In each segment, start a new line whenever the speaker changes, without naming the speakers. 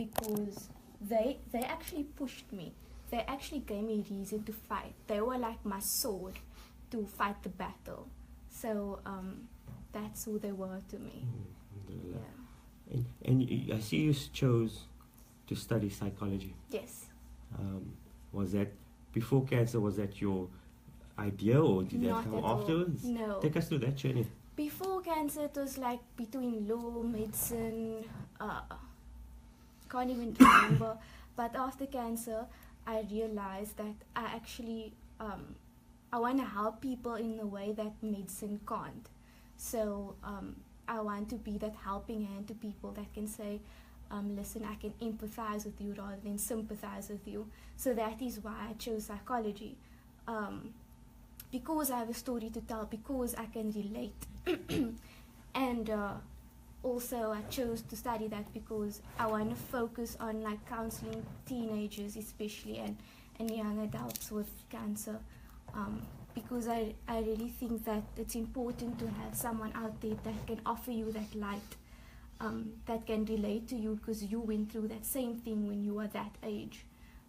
because they actually pushed me. They actually gave me reason to fight. They were like my sword to fight the battle. So that's who they were to me. Yeah.
And I see you chose to study psychology.
Yes.
Was that before cancer? Was that your idea, or did
Not
that come
at all.
afterwards?
No.
Take us through that journey.
Before cancer, it was like between law, medicine, can't even remember. But after cancer, I realized that I actually, I want to help people in a way that medicine can't. So I want to be that helping hand to people that can say, listen, I can empathize with you rather than sympathize with you. So that is why I chose psychology. Because I have a story to tell, because I can relate. And also I chose to study that because I want to focus on like counseling teenagers especially and young adults with cancer. Because I really think that it's important to have someone out there that can offer you that light, that can relate to you because you went through that same thing when you were that age.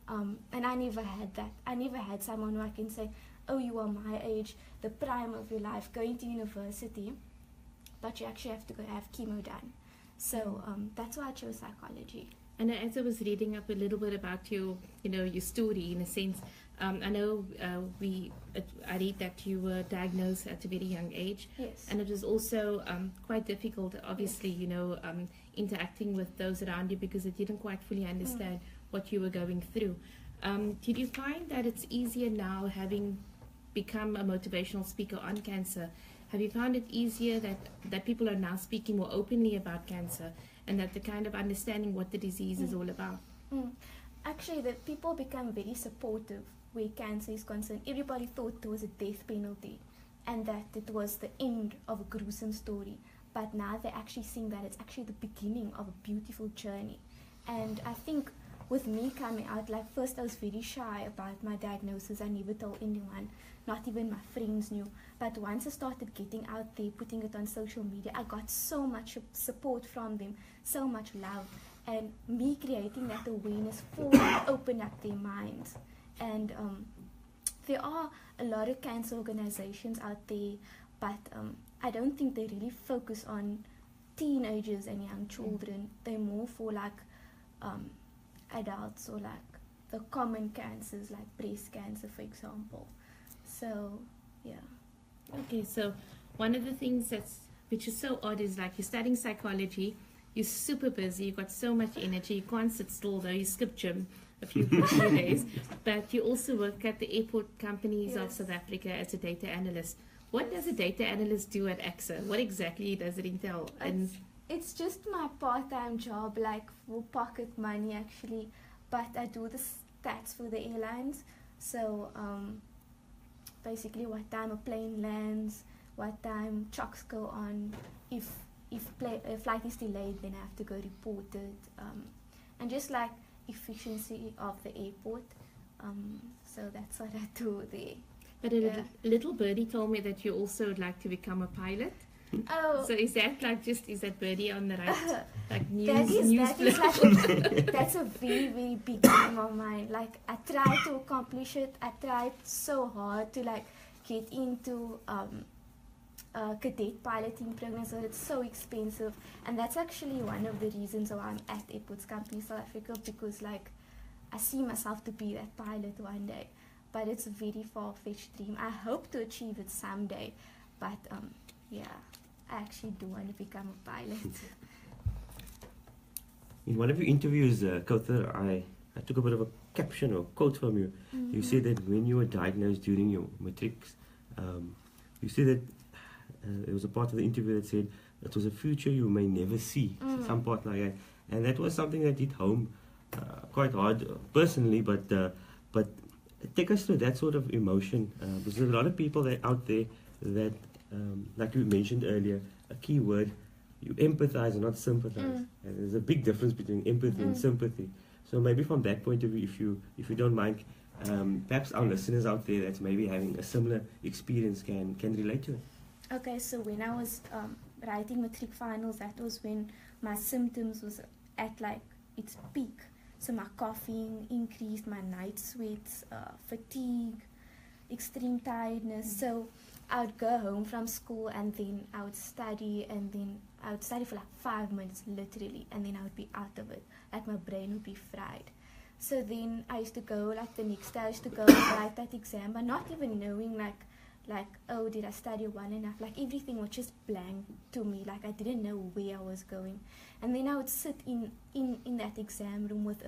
And I never had that. I never had someone who I can say, oh, you are my age, the prime of your life, going to university, but you actually have to go have chemo done. So that's why I chose psychology.
And as I was reading up a little bit about your story, in a sense, I know I read that you were diagnosed at a very young age.
Yes.
And it was also quite difficult, obviously, interacting with those around you because they didn't quite fully understand what you were going through. Did you find that it's easier now, having become a motivational speaker on cancer? Have you found it easier that people are now speaking more openly about cancer and that they're kind of understanding what the disease is all about?
Actually, the people become very supportive where cancer is concerned. Everybody thought there was a death penalty and that it was the end of a gruesome story. But now they're actually seeing that it's actually the beginning of a beautiful journey. And I think with me coming out, like first I was very shy about my diagnosis. I never told anyone, not even my friends knew. But once I started getting out there, putting it on social media, I got so much support from them, so much love. And me creating that awareness for them opened up their minds. And there are a lot of cancer organizations out there, but I don't think they really focus on teenagers and young children. They're more for like adults or like the common cancers like breast cancer, for example. So yeah.
Okay, so one of the things which is so odd is like you're studying psychology, you're super busy, you've got so much energy, you can't sit still though, you skip gym a few days, but you also work at the airport companies of South Africa as a data analyst. What does a data analyst do at AXA? What exactly does it entail?
It's just my part-time job, like for pocket money actually, but I do the stats for the airlines. So basically what time a plane lands, what time trucks go on, if a flight is delayed, then I have to go report it, and just like efficiency of the airport. So that's what I do there.
But a little birdie told me that you also would like to become a pilot.
Oh.
So is that birdie on the right? Like
that's a very, very big dream of mine. Like I tried to accomplish it. I tried so hard to like get into cadet piloting programs, but it's so expensive. And that's actually one of the reasons why I'm at Airports Company South Africa, because like I see myself to be that pilot one day. But it's a very far-fetched dream. I hope to achieve it someday. But yeah, I actually do want to become a pilot.
In one of your interviews, Kauthar, I took a bit of a caption or quote from you. You said that when you were diagnosed during your matrics, you said that there was a part of the interview that said it was a future you may never see, some part like that. And that was something that hit home quite hard personally, but take us through that sort of emotion, because there's a lot of people out there that, like you mentioned earlier, a key word, you empathize and not sympathize. And there's a big difference between empathy and sympathy. So maybe from that point of view, if you don't mind, perhaps our listeners out there that's maybe having a similar experience can relate to it.
Okay, so when I was writing matric finals, that was when my symptoms was at like its peak. So my coughing increased, my night sweats, fatigue, extreme tiredness. So I would go home from school and then I would study, and then I would study for like 5 minutes literally, and then I would be out of it. Like my brain would be fried. So then I used to go, like the next day I used to go and write that exam, but not even knowing like, oh, did I study well enough? Like everything was just blank to me. Like I didn't know where I was going. And then I would sit in that exam room with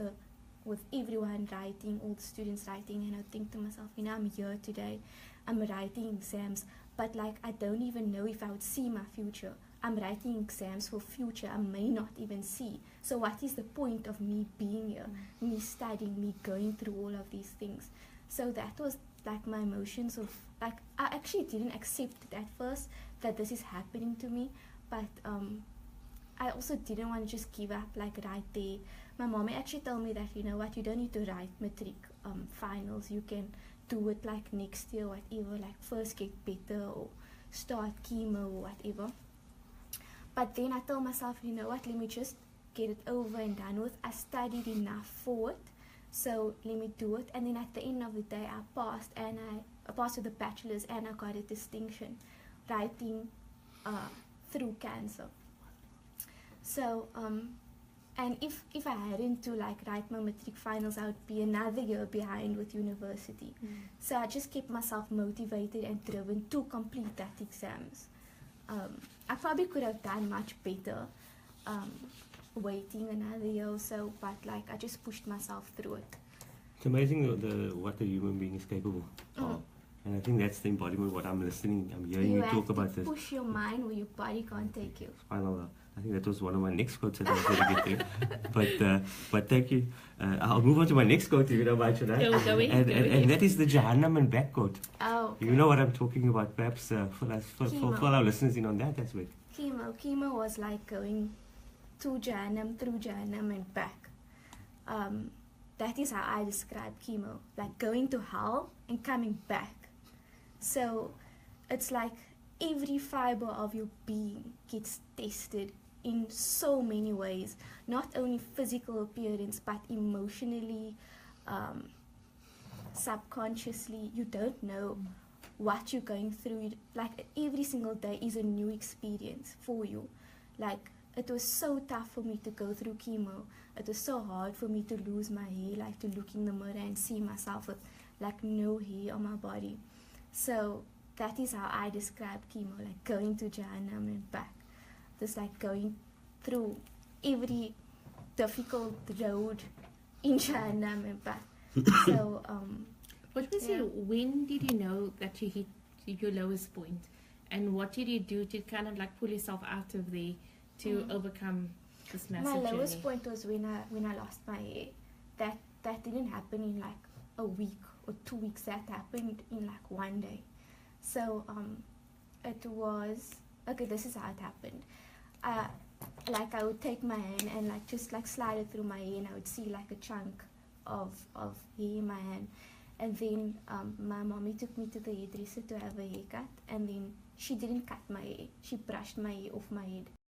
everyone writing, all the students writing, and I would think to myself, I'm here today, I'm writing exams, but like I don't even know if I would see my future. I'm writing exams for future I may not even see. So what is the point of me being here, me studying, me going through all of these things? So that was like my emotions of, like, I actually didn't accept it at first that this is happening to me, but I also didn't want to just give up like right there. My mom actually told me that, you know what, you don't need to write matric finals, you can do it like next year, whatever, like first get better or start chemo or whatever. But then I told myself, you know what, let me just get it over and done with. I studied enough for it, so let me do it. And then at the end of the day, I passed, and I passed with a bachelor's, and I got a distinction writing through cancer. So and if I hadn't to like write my matric finals, I would be another year behind with university. So I just kept myself motivated and driven to complete that exams. I probably could have done much better waiting another year or so, but like I just pushed myself through it.
It's amazing what a human being is capable of. And I think that's the embodiment of what I'm hearing you talk about this.
You have to push your mind where your body can't take you.
Final. I think that was one of my next quotes that I was going to get to. But thank you. I'll move on to my next quote if you don't mind, Shana. And that is the Jahannam and back quote.
Oh, okay.
You know what I'm talking about, perhaps for our listeners in on that aspect.
Chemo was like going to Jahannam, through Jahannam and back. That is how I describe chemo, like going to hell and coming back. So it's like every fiber of your being gets tested in so many ways, not only physical appearance but emotionally, subconsciously. You don't know what you're going through. Like every single day is a new experience for you. Like it was so tough for me to go through chemo. It was so hard for me to lose my hair, like to look in the mirror and see myself with like no hair on my body. So that is how I describe chemo, like going to Jahannam and back. Just like going through every difficult road in Jahannam and back. So
what was when did you know that you hit your lowest point, and what did you do to kind of like pull yourself out of there to overcome this massive
my lowest
journey?
point was when I lost my hair. That didn't happen in like a week or 2 weeks. That happened in like one day. So it was okay. This is how it happened. Like I would take my hand and like just like slide it through my hair, and I would see like a chunk of hair in my hand. And then my mommy took me to the hairdresser to have a haircut, and then she didn't cut my hair. She brushed my hair off my head.